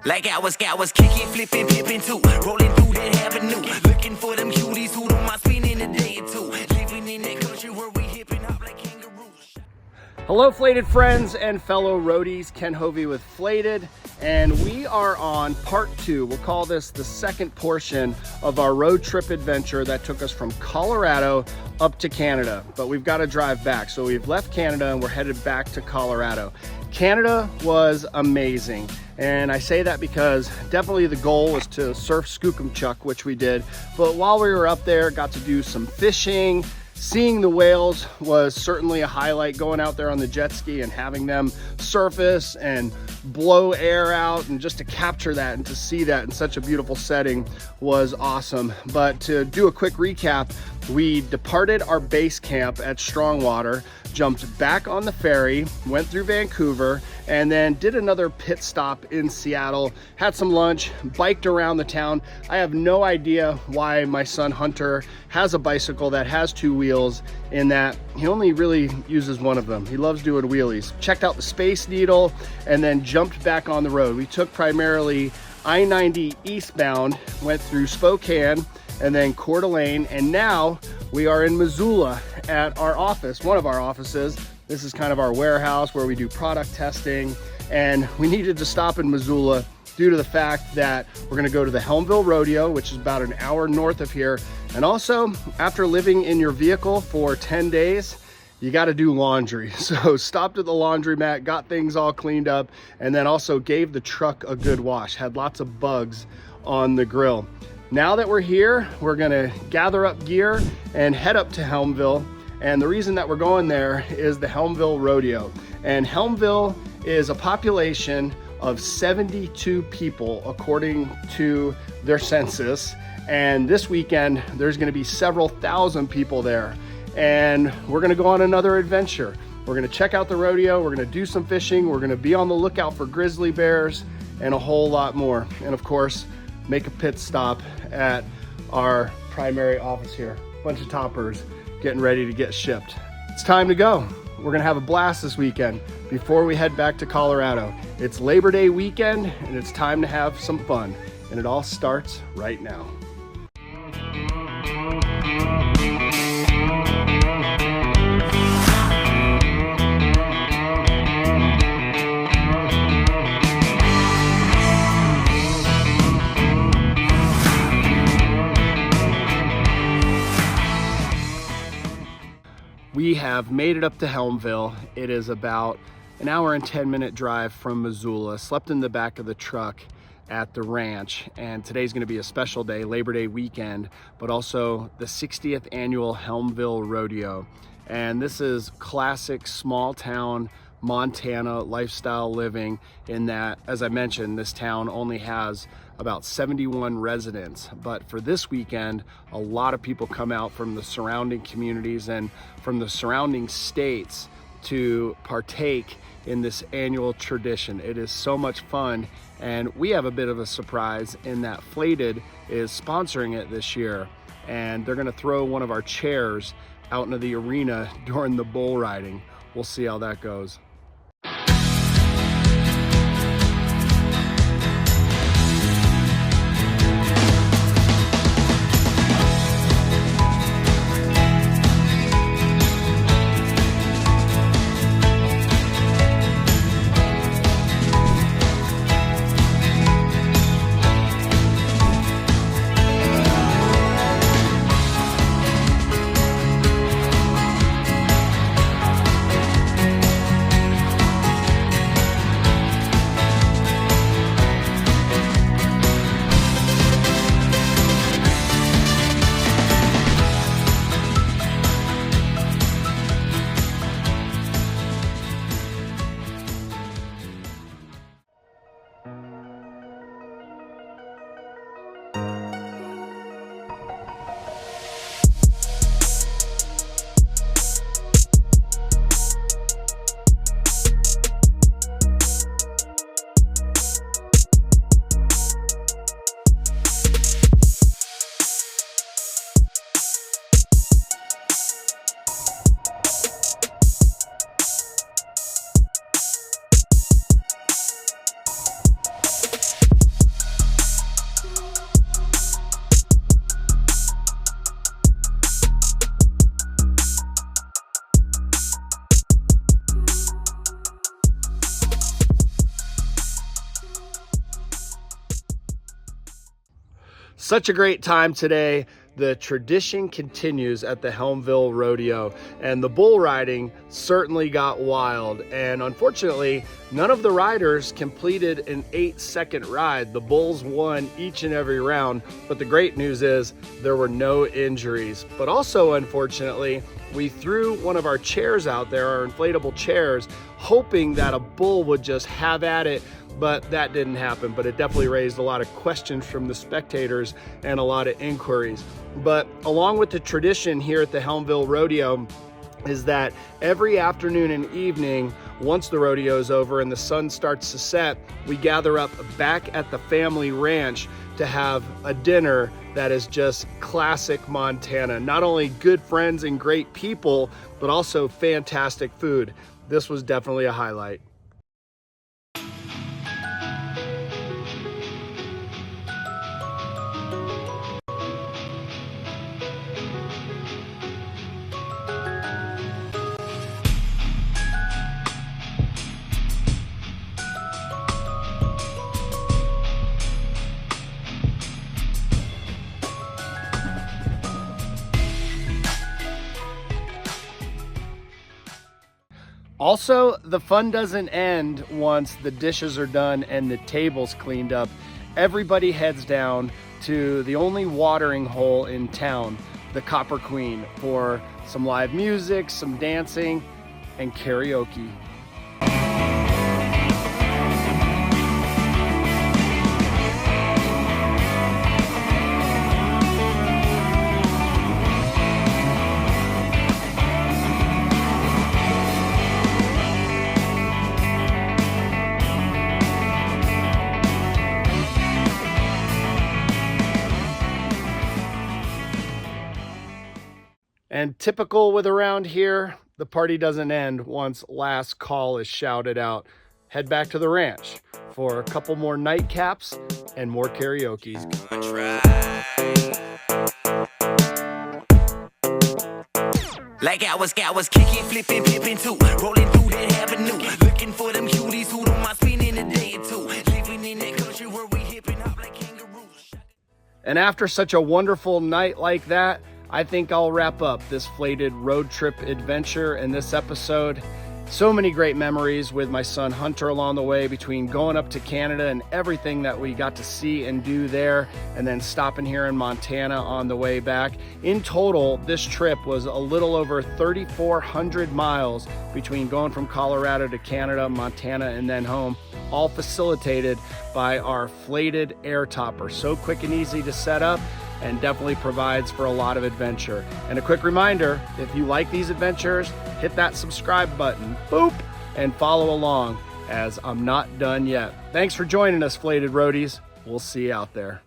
Like I was kicking, flipping, pipping too. Rolling through that avenue. Looking for them cuties who don't mind spending a day or two. Living in that country where we hipping hop like kangaroos. Hello, Flated friends and fellow roadies. Ken Hoeve with Flated, and we are on part 2. We'll call this the second portion of our road trip adventure that took us from Colorado up to Canada. But we've got to drive back. So we've left Canada and we're headed back to Colorado. Canada was amazing. And I say that because definitely the goal was to surf Skookumchuck, which we did. But while we were up there, got to do some fishing. Seeing the whales was certainly a highlight, going out there on the jet ski and having them surface and blow air out, and just to capture that and to see that in such a beautiful setting was awesome. But to do a quick recap, we departed our base camp at Strongwater, jumped back on the ferry, went through Vancouver, and then did another pit stop in Seattle, had some lunch, biked around the town. I have no idea why my son Hunter has a bicycle that has 2 wheels, in that he only really uses one of them. He loves doing wheelies. Checked out the Space Needle and then jumped back on the road. We took primarily I-90 eastbound, went through Spokane and then Coeur d'Alene, and now we are in Missoula at our office, one of our offices. This is kind of our warehouse where we do product testing, and we needed to stop in Missoula due to the fact that we're gonna go to the Helmsville Rodeo, which is about an hour north of here. And also, after living in your vehicle for 10 days, you gotta do laundry. So stopped at the laundromat, got things all cleaned up, and then also gave the truck a good wash. Had lots of bugs on the grill. Now that we're here, we're gonna gather up gear and head up to Helmville. And the reason that we're going there is the Helmville Rodeo. And Helmville is a population of 72 people according to their census. And this weekend, there's gonna be several thousand people there. And we're gonna go on another adventure. We're gonna check out the rodeo, we're gonna do some fishing, we're gonna be on the lookout for grizzly bears, and a whole lot more. And of course, make a pit stop at our primary office here. Bunch of toppers getting ready to get shipped. It's time to go. We're gonna have a blast this weekend before we head back to Colorado. It's Labor Day weekend and it's time to have some fun. And it all starts right now. We have made it up to Helmville. It is about an hour and 10-minute drive from Missoula. Slept in the back of the truck at the ranch, and today's gonna be a special day, Labor Day weekend, but also the 60th annual Helmville Rodeo. And this is classic small town Montana lifestyle living, in that, as I mentioned, this town only has about 71 residents. But for this weekend, a lot of people come out from the surrounding communities and from the surrounding states to partake in this annual tradition. It is so much fun, and we have a bit of a surprise in that Flated is sponsoring it this year, and they're gonna throw one of our chairs out into the arena during the bull riding. We'll see how that goes. Such a great time today. The tradition continues at the Helmsville Rodeo, and the bull riding certainly got wild. And unfortunately, none of the riders completed an 8-second ride. The bulls won each and every round, but the great news is there were no injuries. But also, unfortunately, we threw one of our chairs out there, our inflatable chairs, hoping that a bull would just have at it, but that didn't happen. But it definitely raised a lot of questions from the spectators and a lot of inquiries. But along with the tradition here at the Helmsville Rodeo is that every afternoon and evening, once the rodeo is over and the sun starts to set, we gather up back at the family ranch to have a dinner that is just classic Montana. Not only good friends and great people, but also fantastic food. This was definitely a highlight. Also, the fun doesn't end once the dishes are done and the table's cleaned up. Everybody heads down to the only watering hole in town, the Copper Queen, for some live music, some dancing, and karaoke. And typical with around here, the party doesn't end once last call is shouted out. Head back to the ranch for a couple more nightcaps and more karaoke. Like I was kicking, flipping, pipping too, rolling through that avenue, looking for them cuties who don't mind spending a day or two, living in that country where we hipping hop like kangaroos. And after such a wonderful night like that, I think I'll wrap up this FLATED road trip adventure in this episode. So many great memories with my son Hunter along the way, between going up to Canada and everything that we got to see and do there, and then stopping here in Montana on the way back. In total, this trip was a little over 3,400 miles between going from Colorado to Canada, Montana, and then home, all facilitated by our FLATED Air-Topper. So quick and easy to set up, and definitely provides for a lot of adventure. And a quick reminder, if you like these adventures, hit that subscribe button, boop, and follow along, as I'm not done yet. Thanks for joining us, FLATED Roadies. We'll see you out there.